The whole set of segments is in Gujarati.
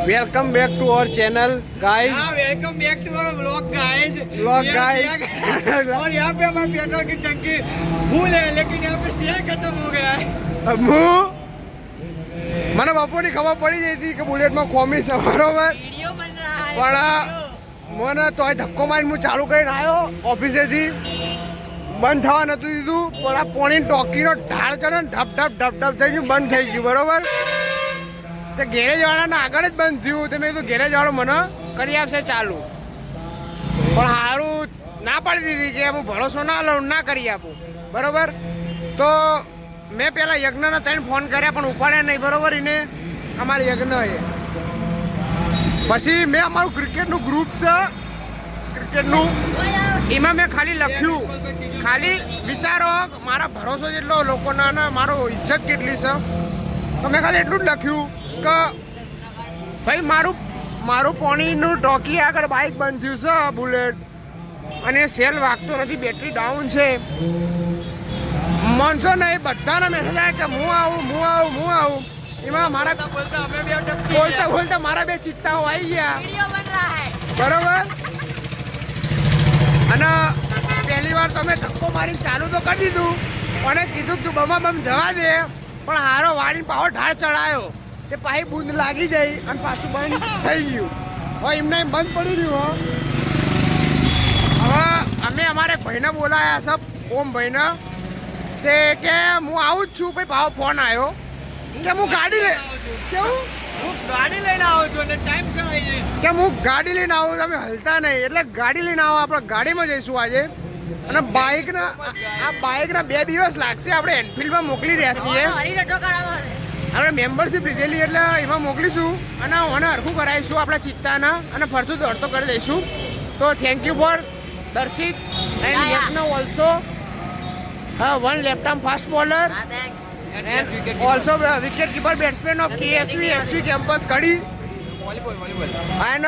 Welcome back to our channel guys. Welcome back to our vlog guys. और यहाँ पे हमारे पेट्रोल की टंकी फुल है, लेकिन यहाँ पे शेयर खत्म हो गया है। મને બપોરની ખબર પડી જઈ હતી કે બુલેટમાં ખોમી છે બરોબર, પણ મને તોય ધક્કો મારીને હું ચાલુ કરીને આવ્યો ઓફિસેથી, બંધ થવા નહોતું દીધું, પણ આ પોણી ટોકીનો ઢાળ ચડે ને ઢપ ઢપ ઢપ ઢપ થઈ ગયું, બંધ થઈ ગયું બરોબર. તો ગેરેજવાળાના આગળ જ બંધ થયું. તો મેં કીધું ગેરેજવાળો મને કરી આપશે ચાલુ, પણ સારું ના પાડી દીધી કે હું ભરોસો ના લઉં, ના કરી આપું બરોબર. તો મેં પહેલાં યજ્ઞના 3 ફોન કર્યા પણ ઉપાડ્યા નહીં બરોબર. એને અમારે યજ્ઞ એ પછી મેં અમારું ક્રિકેટનું ગ્રુપ છે ક્રિકેટનું, એમાં મેં ખાલી લખ્યું, ખાલી વિચારો મારા ભરોસો જેટલો લોકોના ને મારો ઇજ્જત કેટલી છે. તો મેં ખાલી એટલું જ લખ્યું કે ભાઈ મારું પોણીનું ટોકી આગળ બાઇક બંધ થયું છે બુલેટ, અને સેલ વાગતો નથી, બેટરી ડાઉન છે. માનશો ને એ બધાના મેસેજ આવ્યા કે હું આવું. એમાં મારા બોલતા મારા 2 ચિત્તાઓ આવી ગયા બરોબર. અને પહેલી વાર તમે ધક્કો મારીને ચાલુ તો કરી દીધું, અને કીધું તું બમા બમ જવા દે, પણ હારો વાળીને પાવો ઢાળ ચડાયો, તે પાછી બૂંદ લાગી જાય અને પાછું બંધ થઈ ગયું. હવે એમને એમ બંધ પડી રહ્યું. હવે અમે અમારે ભાઈને બોલાયા છે, ઓમ ભાઈને, તે કે હું આવું જ છું. ભાઈ ભાવ ફોન આવ્યો કે હું ગાડી લઈને આવું છું અને ટાઈમ સર આવી જઈશ, કે હું ગાડી લઈને આવું, તમે હલતા નહીં, એટલે ગાડી લઈને આવો, આપણે ગાડીમાં જઈશું આજે. અને બાઇકના 2 દિવસ લાગશે, આપણે એનફિલ્ડમાં મોકલી રહ્યા છીએ. આપણે મેમ્બરશીપ લીધેલી એટલે એમાં મોકલીશું અને મને હરખું કરાવીશું આપણા ચિત્તાના, અને ફરતું દોડતો કરી દઈશું. તો thank you for Darshit and Yagna also. 1 left arm fast bowler and also wicket keeper batsman of KSV SV campus Kadi, and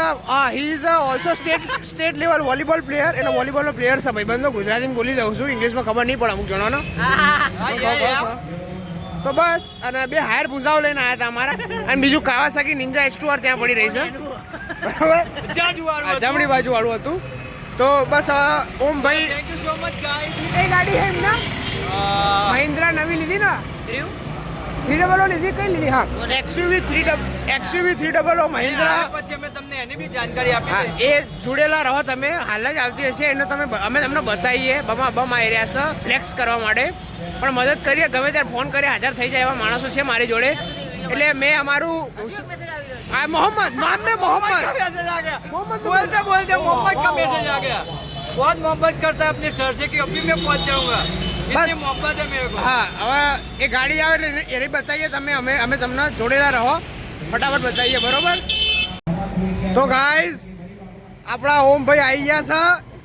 he is also state level volleyball player, and volleyball નો player છે ભાઈ બંધો. ગુજરાતીમાં બોલી દઉં છું, ઇંગ્લિશમાં ખબર નહીં પડે અમુક જણાનો. તો બસ, અને 2 હાયર ભૂસાઓ લઈને આવ્યા હતા અમારા, અને બીજું કાવાસાકી નિંજા X2R ત્યાં પડી રહી છે બરાબર, જમણી બાજુ વાળું હતું. તો બસ ઓમ ભાઈ thank you so much guys. એ ગાડી છે એમના મહિન્દ્રા નવી લીધી ને 300 લીધી, કઈ લીધી? હા, XUV 300 મહિન્દ્રા. પછી અમે તમને એની બી જાણકારી આપી હા, દઈશું. એ જોડેલા રહો તમે, હાલ જ આવતી હશે એને અમે તમને બતાવીએ. બમ આવી રહ્યા છે ફ્લેક્સ કરવા માટે, પણ મદદ કરીએ, ગમે ત્યારે ફોન કરીએ હાજર થઈ જાય એવા માણસો છે મારી જોડે. એટલે મેં અમારું मोहम्मद नाम में मोहम्मद मैसेज आ गया, बोलते मोहम्मद का मैसेज आ गया. बहुत मोहब्बत करता है अपने सर से कि अभी मैं पहुंच जाऊंगा, इतनी मोहब्बत है मेरे को. हाँ, હવે એ ગાડી આવે એટલે એને બતાવીએ તમે, અમે તમને જોડેલા રહો, ફટાફટ બતાવીએ બરોબર. તો ગાઈઝ આપણા ઓમભાઈ આવી ગયા છે,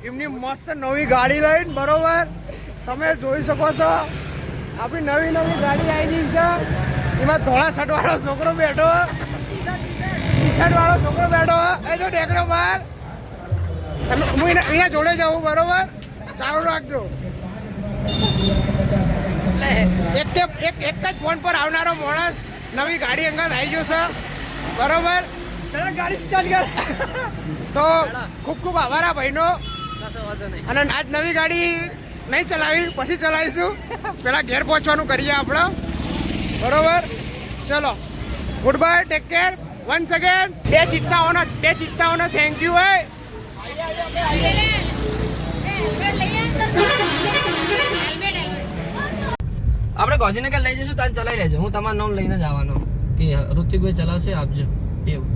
એમની મસ્ત નવી ગાડી લઈને બરોબર. તમે જોઈ શકો છો આપણી નવી ગાડી આવી ગઈ છે. એમાં ધોળા શર્ટવાળો છોકરો બેઠો, ટી-શર્ટવાળો છોકરો બેઠો, એ જો ટેકડો બહાર. હું એના જોડે જાઉં બરોબર, ચાલુ રાખજો. એક જ ફોન પર આવનારો માણસ નવી ગાડી અંગત આવી ગયો છે બરોબર. ગાડી સ્ટાર્ટ કર. તો ખૂબ આભાર આ ભાઈનો. અને આજ નવી ગાડી નહીં ચલાવી, પછી ચલાવીશું, પેલા ઘેર પહોંચવાનું કરીએ આપણે બરોબર. ચલો, good bye, take care. Once again 2 ચિત્તાઓનો થેન્ક યુ. આપણે ગાંધીનગર લઈ જઈશું, ત્યાં ચલાવી લેજો, હું તમારું નામ લઈને જ આવવાનો કે ઋતિકભાઈ ચલાવશે, આપજો એવું.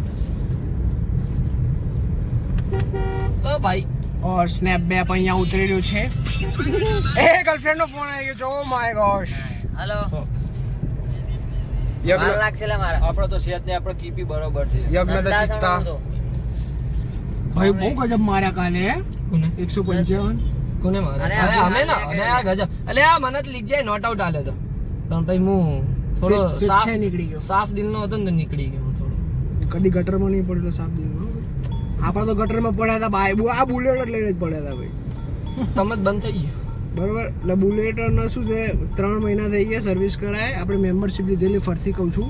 ભાઈ ઓર સ્નેપ બેપ અહીંયા ઉતરી રહ્યું છે. એ ગર્લફ્રેન્ડનો ફોન આવી ગયો છે. Oh my ગોશ. હેલો, યજ્ઞ લાગશે મારા, આપણો તો સેટ ને આપણો કીપી બરોબર છે. યજ્ઞ દ ચિત્તા ભાઈ બહુ ગજબ માર્યા કાલે. કોને 155 કોને મારે? અરે અમે ના, અરે આ ગજબ. અલે આ મને લીક જાય નોટ આઉટ આલ્યો તો, પણ ભાઈ હું થોડો સાફ નીકળી ગયો, સાફ દિલનો હતો ને, નીકળી ગયો થોડો. કદી ગટરમાં નહીં પડેલો સાફ દિલનો. આપણા તો ગટરમાં પડ્યા હતા ભાઈ, આ બુલેટ લઈને જ પડ્યા હતા ભાઈ. તમે જ બંધ થઈ ગયું બરોબર. એટલે બુલેટનો શું છે, 3 મહિના થઈ ગયા સર્વિસ કરાય, આપણે મેમ્બરશીપ લીધેલી, ફરતી કહું છું.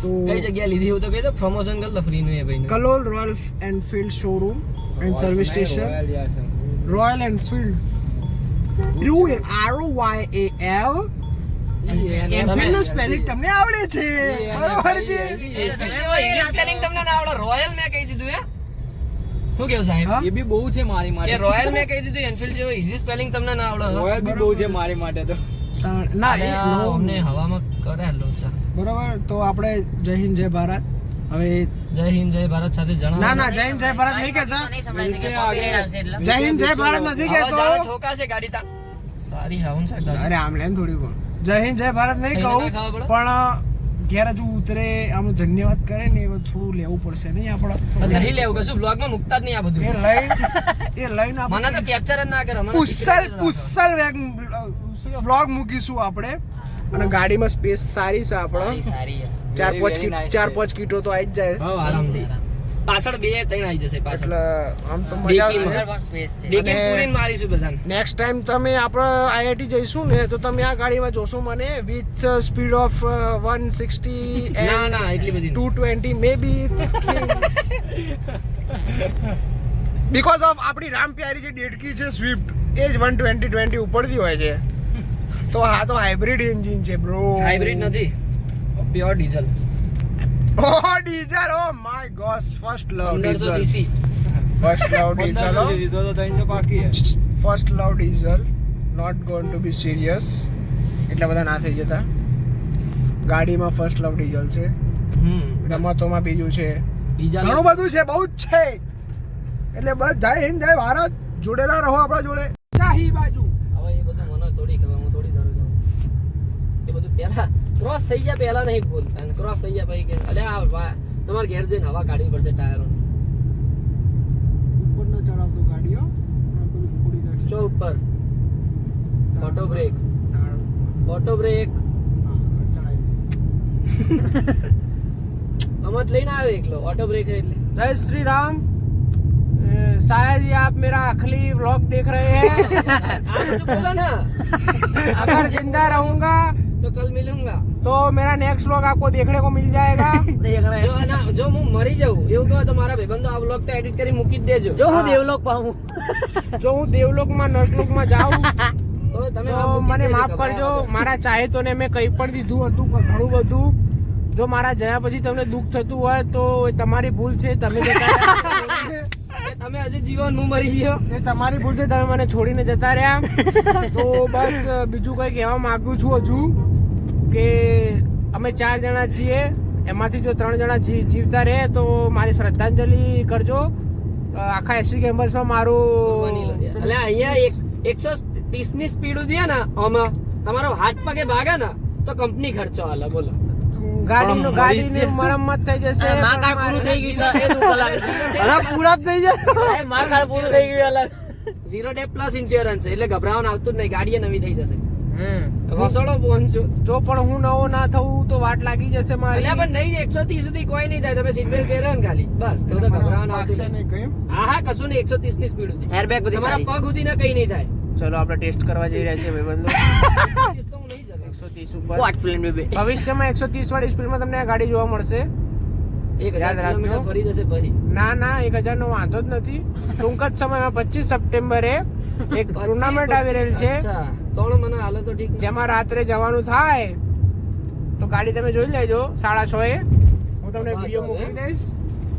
તો કઈ જગ્યાએ લીધી એવું તો કહી દો, પ્રમોશન કર લો ફ્રી નું એ ભાઈ. Kalol royal Enfield showroom and service station. Royal Enfield ROYAL. Enfield નું સ્પેલિંગ તમને આવડે છે, બરોબર છે. ઇઝી સ્પેલિંગ તમને ના આવડે. રોયલ મેં કહી દીધું હે. શું કેવું સાહેબ? એ બી બહુ છે મારી માટે. કે રોયલ મેં કહી દીધું, એનફિલ્ડ જેવો ઇઝી સ્પેલિંગ તમને ના આવડે. રોયલ બી બહુ છે મારી માટે તો. ના અરે આ અમને હવામાં કરે લોચા. બરોબર. તો આપણે જય હિન્દ જય ભારત. હવે જય હિન્દ જય ભારત સાથે જણાવો. ના જય હિન્દ જય ભારત નહીં કહેતા. જય હિન્દ જય ભારત નથી હવે કહેતો. જાણે ઠોકાશે ગાડી તા. તારી હાઉન સાહેબ. અરે આમ લેન થોડી કોણ. જય હિન્દ જય ભારત નહીં એને કહું, ના ખાવા પડે? પણ ઘેર હજુ ઉતરે આમ ધન્યવાદ કરે ને એ થોડું લેવું પડશે નહીં આપણે. નહીં લેવું કશું બ્લોગ માં મુકતા જ નહીં આ બધું. એ લઈને મને તો કેપ્ચર જ ના કરે. મને પુસ્સલ બ્લોગ મૂકીશું આપણે. અને ગાડીમાં સ્પેસ સારી છે આપણો. ચાર પાંચ કીટો તો આવી જ જાય. હા આરામથી. પાછળ 2-3 આવી જશે પાછળ. એટલે આમ તો મજા આવશે. બેકિંગ પૂરી મારીશું બધાને. નેક્સ્ટ ટાઈમ તમે આપણે આઈઆઈટી જઈશું ને તો તમે આ ગાડીમાં જોશો મને વિથ સ્પીડ ઓફ 160 ના ના એટલી બધી નહીં. 220 મે બી બીકોઝ ઓફ આપણી રામ પ્યારી જે ડેડકી છે સ્વિફ્ટ એ જ 120 ઉપરથી હોય છે. તો હા તો હાઇબ્રિડ એન્જિન છે બ્રો. હાઇબ્રિડ નથી, pure diesel. Oh diesel, oh my god, first love 1500 diesel. Cc. First love diesel. જીતો તો 300 બાકી હે. First love diesel, not going to be serious. એટલા બધા ના થઈ જતા. ગાડીમાં ફર્સ્ટ લવ ડીઝલ છે, રમતોમાં બીજું છે, ડીઝલ ઘણું બધું છે, બહુ જ છે. એટલે બસ જય હિન્દ જય ભારત, જોડેલા રહો આપણા જોડે. શાહી બાજુ હવે એ બધું મને થોડી ખબર, હું થોડી દરું જાઉં. એ બધું પહેલા ક્રોસ થઈ ગયા પહેલા નહીં બોલતા, અને ક્રોસ થઈ ગયા પછી કે અલે આ તમારે ઘેર જઈને હવા કાઢવી પડશે ટાયરો. ઉપર ન ચડાવતો ગાડીઓ, આ બધું ફોડી નાખશે. ચો ઉપર ઓટો બ્રેક, ઓટો બ્રેક સમજ લઈને આવ્યો એકલો. ઓટો બ્રેક એટલે जय श्री राम. शायद ये आप मेरा आखिरी व्लॉग देख रहे हैं. આ બધું બોલો ને. अगर जिंदा रहूंगा તો કલ મિલુંગા. तो मेरा नेक्स्ट व्लॉग आपको देखने को मिल जाएगा. જો હું મરી જાઉં એવું કહો તો મારા ભાઈબંધો આ વ્લોગ તો એડિટ કરી મૂકી જ દેજો. જો હું દેવલોક પામું, જો હું દેવલોકમાં નરકલોકમાં જાઉં તો તમે તો મને માફ કરજો. મારા ચાહેતોને મેં કંઈ પણ દીધું હતું, ઘણું બધું. જો મારા જયા પછી તમને દુઃખ થતું હોય તો એ તમારી ભૂલ છે. તમે તમે હજી જીવન હું મરી ગયો. એ તમારી ભૂલ છે, તમે મને છોડીને જતા રહ્યા. તો બસ બીજું કંઈ કહેવા માંગુ છું હજુ કે અમે 4 જણા છીએ, એમાંથી જો 3 જણા જીવતા રહે તો મારી શ્રદ્ધાંજલિ કરજો. આખા એસવી કેમ્પસમાં મારું એટલે અહીંયા 130 ની સ્પીડ ઉધી ને આમાં તમારો હાથ પગે ભાગે ને તો કંપની ખર્ચો હાલે. બોલો ગાડીની મરમ્મત થઈ જશે. પૂરું થઈ ગયું છે, પૂરા થઈ જાય. પૂરું થઈ ગયું અલગ. 0 ડે પ્લસ ઇન્સ્યોરન્સ એટલે ગભરાવાનું આવતું જ નહીં. ગાડી નવી થઈ જશે. વસોડો પહોંચો જો પણ હું નવો ના થવું તો વાટ લાગી જશે મારી. એટલે પણ નહીં 130 સુધી કોઈ નહીં થાય. તમે સીટ બેલ્ટ પહેરો ને ખાલી બસ તો ગભરાવાનું આવતું નહીં. હા કશું નહીં. 130 ની સ્પીડ સુધી એરબેગ બધી તમારા પગ સુધી ને કઈ નહીં થાય. ચલો આપણે ટેસ્ટ કરવા જઈ રહ્યા છીએ ભાઈબંધો. 130 તો હું નહીં ચલાવું. 130 ઉપર ભવિષ્યમાં 130 વાળી સ્પીડમાં તમને આ ગાડી જોવા મળશે. 1000 કિલોમીટર ફરી જશે પછી. ના 1000 નો વાંધો જ નથી. ટૂંક જ સમયમાં 25 સપ્ટેમ્બરે એક ટુર્નામેન્ટ આવી રહેલ છે. તો મને હાલે તો ઠીક. જેમાં રાત્રે જવાનું થાય તો ગાડી તમે જોઈ લેજો 6:30 હું તમને વિડીયો મોકલી દઈશ.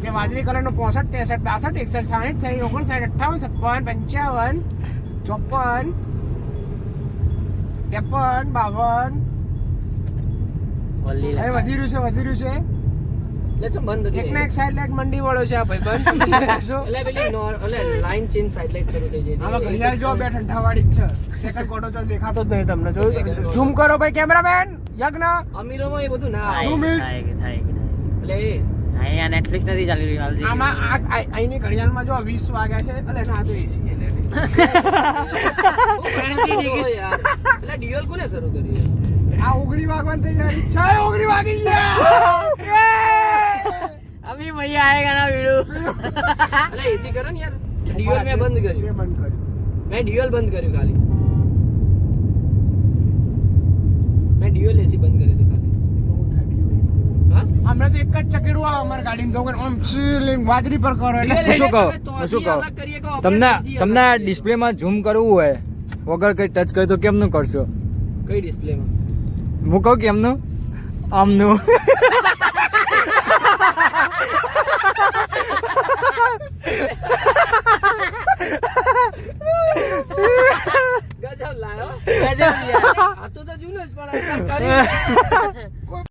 જે વાદળી કલરનો 65 63 62 61 60 59 58 57 55 53 52 હવે વધી રહ્યું છે. એટલે ચમ બંધ હતી. એકના એક સાઈડ લાઈટ મંડી વાળો છે આ ભાઈબંધ. એટલે પેલી એટલે લાઈન ચેન્જ સાઈડ લાઈટ શરૂ થઈ જાય. આમાં ઘડિયાળ જો બે ઠંડાવાળી જ છે. સેકન્ડ કોટો તો દેખાતો જ નહીં તમને. જોયું ઝૂમ કરો ભાઈ કેમેરામેન યજ્ઞ. અમીરોમાં એ બધું ના આવે. Zoom in. એટલે અહીંયા નેટફ્લિક્સ નથી ચાલી રહ્યું હાલ. આમાં અહીંની ઘડિયાળમાં જો 20 વાગ્યા છે. એટલે ના તો એસી એટલે એટલે ડ્યુઅલ કોને શરૂ કર્યું? આ 19 વાગવાની તૈયારી છે. 19 વાગી ગયા. અભી મૈયા આયેગા ના વીડુ. એટલે એસી કરો ને યાર. ડ્યુઅલ મેં બંધ કર્યું. એ બંધ કર્યું. મેં ડ્યુઅલ બંધ કર્યું ખાલી. મેં ડ્યુઅલ એસી બંધ કર્યું હતું ખાલી. બહુ થાય. હા હમણાં તો એક જ ચકેડું આવે અમારી ગાડીમાં તો આમ લઈને વાદળી પર કરો એટલે લે, શું કહો? તમે તો શું કહો? અલગ કરીએ કહો, તમને આપણે ત્રીજી તમને અલગ આ કરીએ. ડિસ્પ્લેમાં ઝૂમ કરવું હોય વગર કઈ ટચ કરે તો કેમનું કરશો? કઈ ડિસ્પ્લેમાં હું કહું કેમનું? આમનું. ગજબ લાયો આ તો જૂનો જ પણ આ કરી